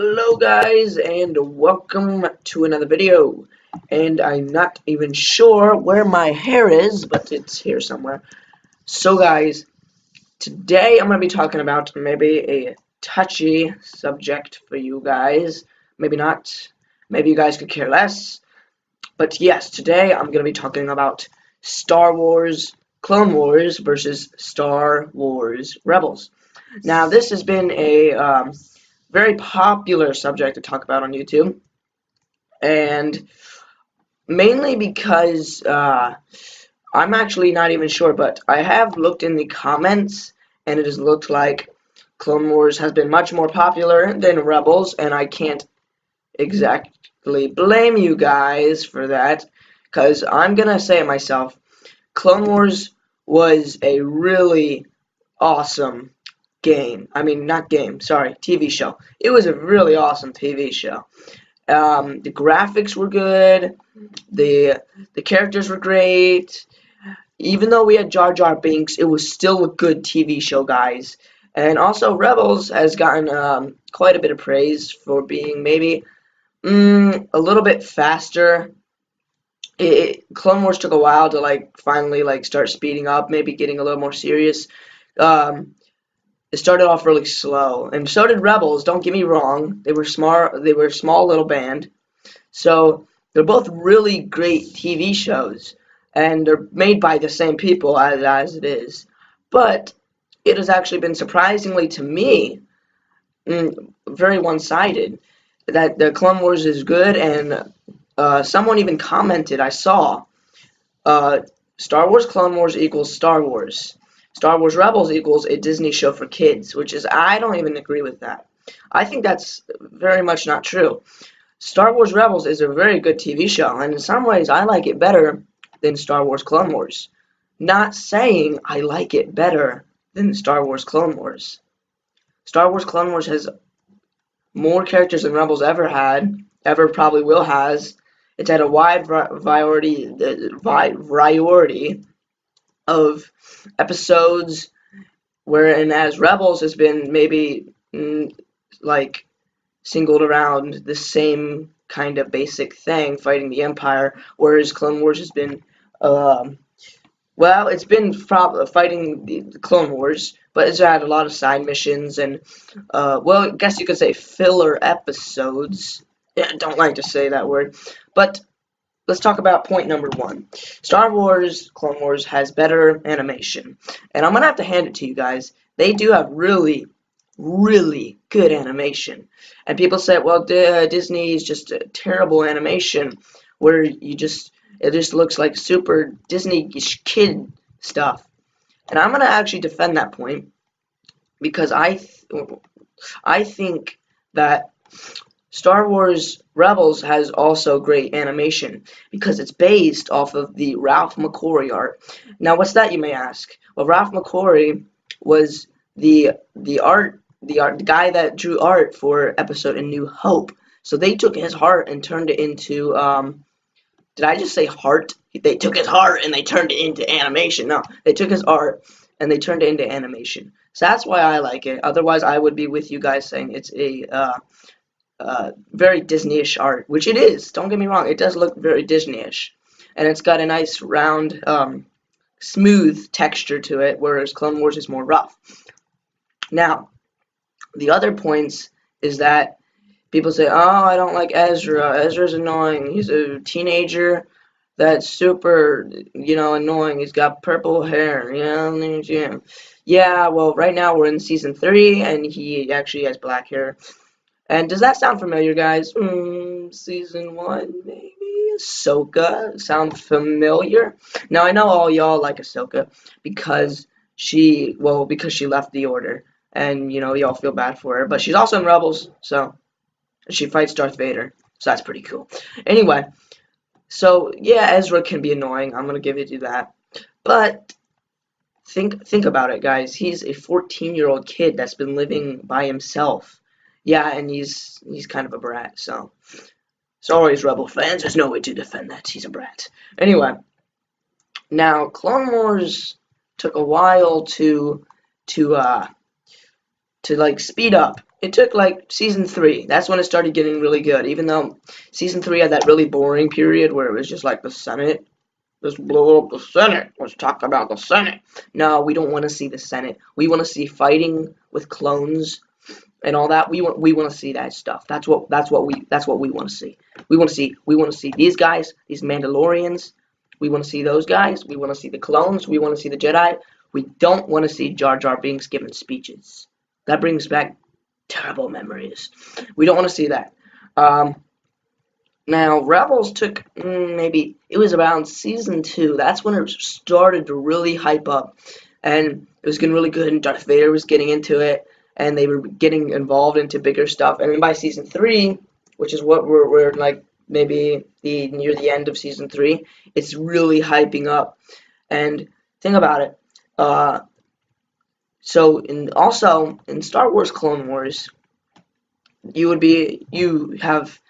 Hello guys, and welcome to another video. And I'm not even sure where my hair is, but it's here somewhere. So guys, today I'm going to be talking about maybe a touchy subject for you guys. Maybe not. Maybe you guys could care less. But yes, today I'm going to be talking about Star Wars Clone Wars versus Star Wars Rebels. Now, this has been a very popular subject to talk about on YouTube, and mainly because I'm actually not even sure, but I have looked in the comments, and it has looked like Clone Wars has been much more popular than Rebels, and I can't exactly blame you guys for that, because I'm gonna say it myself. Clone Wars was a really awesome game. I mean, not game, sorry, TV show. It was a really awesome TV show. The graphics were good. The characters were great. Even though we had Jar Jar Binks, it was still a good TV show, guys. And also, Rebels has gotten quite a bit of praise for being maybe a little bit faster. Clone Wars took a while to finally start speeding up, maybe getting a little more serious. Um, It started off really slow, and so did Rebels. Don't get me wrong; they were smart. They were a small little band, so they're both really great TV shows, and they're made by the same people as it is. But it has actually been surprisingly to me, very one-sided. That the Clone Wars is good, and someone even commented. I saw uh, Star Wars Clone Wars equals Star Wars. Star Wars Rebels equals a Disney show for kids, which is, I don't even agree with that. I think that's very much not true. Star Wars Rebels is a very good TV show, and in some ways I like it better than Star Wars Clone Wars. Not saying I like it better than Star Wars Clone Wars. Star Wars Clone Wars has more characters than Rebels ever had, ever probably will has. It's had a wide variety of episodes, wherein as Rebels has been maybe like singled around the same kind of basic thing, fighting the Empire, whereas Clone Wars has been, well, it's been fighting the Clone Wars, but it's had a lot of side missions and, well, I guess you could say filler episodes. Yeah, I don't like to say that word, but let's talk about point number one. Star Wars Clone Wars has better animation. And I'm going to have to hand it to you guys. They do have really, really good animation. And people say, well, Disney is just a terrible animation where it just looks like super Disney kid stuff. And I'm going to actually defend that point because I think that Star Wars Rebels has also great animation because it's based off of the Ralph McQuarrie art. Now, what's that, you may ask? Well, Ralph McQuarrie was the guy that drew art for episode A New Hope. So they took his heart and turned it into did I just say heart? They took his heart and they turned it into animation. No, they took his art and they turned it into animation. So that's why I like it. Otherwise, I would be with you guys saying it's a very Disney-ish art, which it is. Don't get me wrong, it does look very Disney-ish, and it's got a nice round, smooth texture to it, whereas Clone Wars is more rough. Now, the other points is that people say, "Oh, I don't like Ezra. Ezra's annoying. He's a teenager that's super, annoying. He's got purple hair, Yeah, well, right now we're in season 3, and he actually has black hair. And does that sound familiar, guys? Season 1, maybe? Ahsoka? Sound familiar? Now, I know all y'all like Ahsoka because she left the Order. And, y'all feel bad for her. But she's also in Rebels, so she fights Darth Vader. So that's pretty cool. Anyway, so, yeah, Ezra can be annoying. I'm going to give you that. But think about it, guys. He's a 14-year-old kid that's been living by himself. Yeah, and he's kind of a brat, so sorry, Rebel fans, there's no way to defend that. He's a brat. Anyway, now Clone Wars took a while to speed up. it took like season 3. That's when it started getting really good. Even though season 3 had that really boring period where it was just like the Senate. Let's blow up the Senate. Let's talk about the Senate. No, we don't want to see the Senate. We want to see fighting with clones and all that. We want to see that stuff. That's what we want to see. We want to see these guys, these Mandalorians. We want to see those guys. We want to see the clones. We want to see the Jedi. We don't want to see Jar Jar Binks giving speeches. That brings back terrible memories. We don't want to see that. Now, Rebels took maybe it was around season 2. That's when it started to really hype up, and it was getting really good. And Darth Vader was getting into it, and they were getting involved into bigger stuff. And then by season 3, which is what we're like maybe near the end of season 3, it's really hyping up. And think about it. Also in Star Wars Clone Wars, you have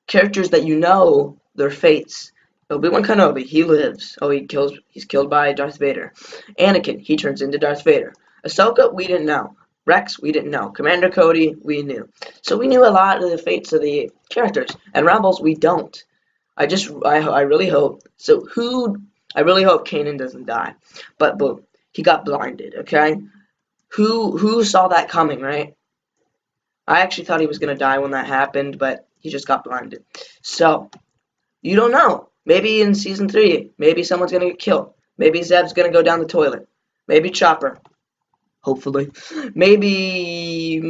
characters that you know their fates. Obi-Wan Kenobi, he lives. Oh, he's killed by Darth Vader. Anakin, he turns into Darth Vader. Ahsoka, we didn't know. Rex, we didn't know. Commander Cody, we knew. So we knew a lot of the fates of the characters. And Rebels, we don't. I really hope. I really hope Kanan doesn't die. But boom, he got blinded, okay? Who saw that coming, right? I actually thought he was going to die when that happened, but he just got blinded. So, you don't know. Maybe in season 3, maybe someone's going to get killed. Maybe Zeb's going to go down the toilet. Maybe Chopper. Hopefully. Maybe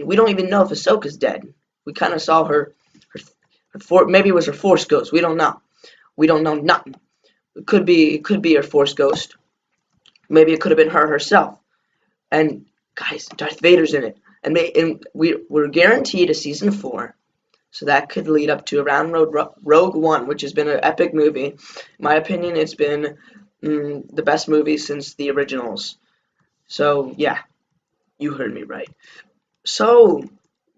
we don't even know if Ahsoka's dead. We kind of saw her maybe it was her Force ghost. We don't know. We don't know nothing. It could be her Force ghost. Maybe it could have been her herself. And guys, Darth Vader's in it. And we're guaranteed a season 4. So that could lead up to around Rogue One, which has been an epic movie. In my opinion, it's been the best movie since the originals. So, yeah, you heard me right. So,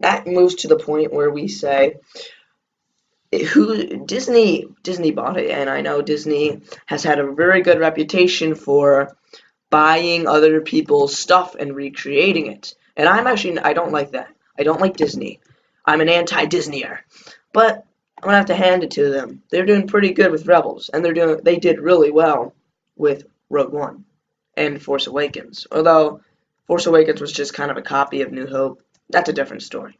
that moves to the point where we say, Disney bought it, and I know Disney has had a very good reputation for buying other people's stuff and recreating it. And I don't like that. I don't like Disney. I'm an anti-Disneyer. But I'm going to have to hand it to them. They're doing pretty good with Rebels, and they did really well with Rogue One and Force Awakens. Although Force Awakens was just kind of a copy of New Hope. That's a different story.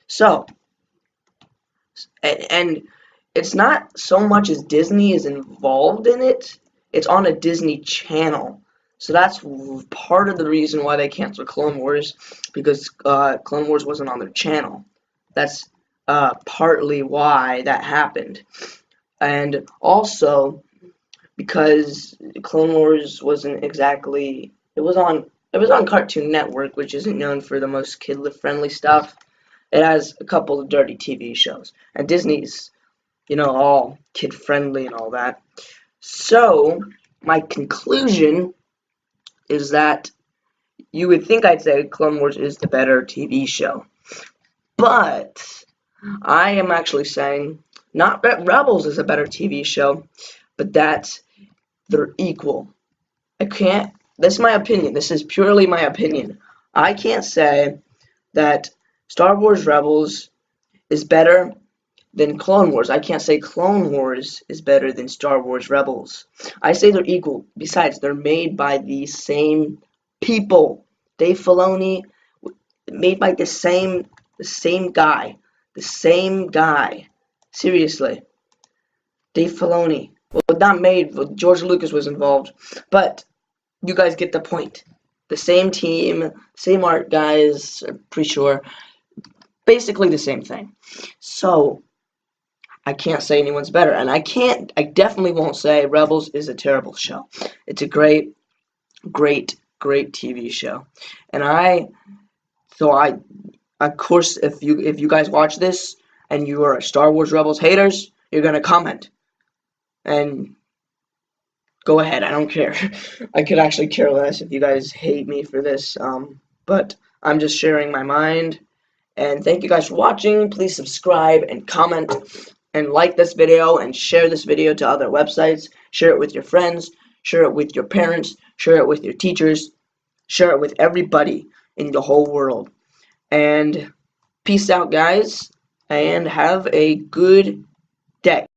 So, and it's not so much as Disney is involved in it. It's on a Disney Channel. So that's part of the reason why they canceled Clone Wars, because Clone Wars wasn't on their channel. That's partly why that happened. And also because Clone Wars wasn't exactly it was on Cartoon Network, which isn't known for the most kid-friendly stuff. It has a couple of dirty TV shows. And Disney's, all kid-friendly and all that. So, my conclusion is that you would think I'd say Clone Wars is the better TV show. But I am actually saying not that Rebels is a better TV show, but that they're equal. This is my opinion. This is purely my opinion. I can't say that Star Wars Rebels is better than Clone Wars. I can't say Clone Wars is better than Star Wars Rebels. I say they're equal. Besides, they're made by the same people. Dave Filoni, made by the same guy. The same guy. Seriously. Dave Filoni. Well, not made. George Lucas was involved. But you guys get the point. The same team, same art guys, I'm pretty sure. Basically the same thing. So, I can't say anyone's better. And I definitely won't say Rebels is a terrible show. It's a great, great, great TV show. And of course, if you guys watch this and you are Star Wars Rebels haters, you're gonna comment. And go ahead, I don't care. I could actually care less if you guys hate me for this. But I'm just sharing my mind. And thank you guys for watching. Please subscribe and comment and like this video and share this video to other websites. Share it with your friends. Share it with your parents. Share it with your teachers. Share it with everybody in the whole world. And peace out, guys, and have a good day.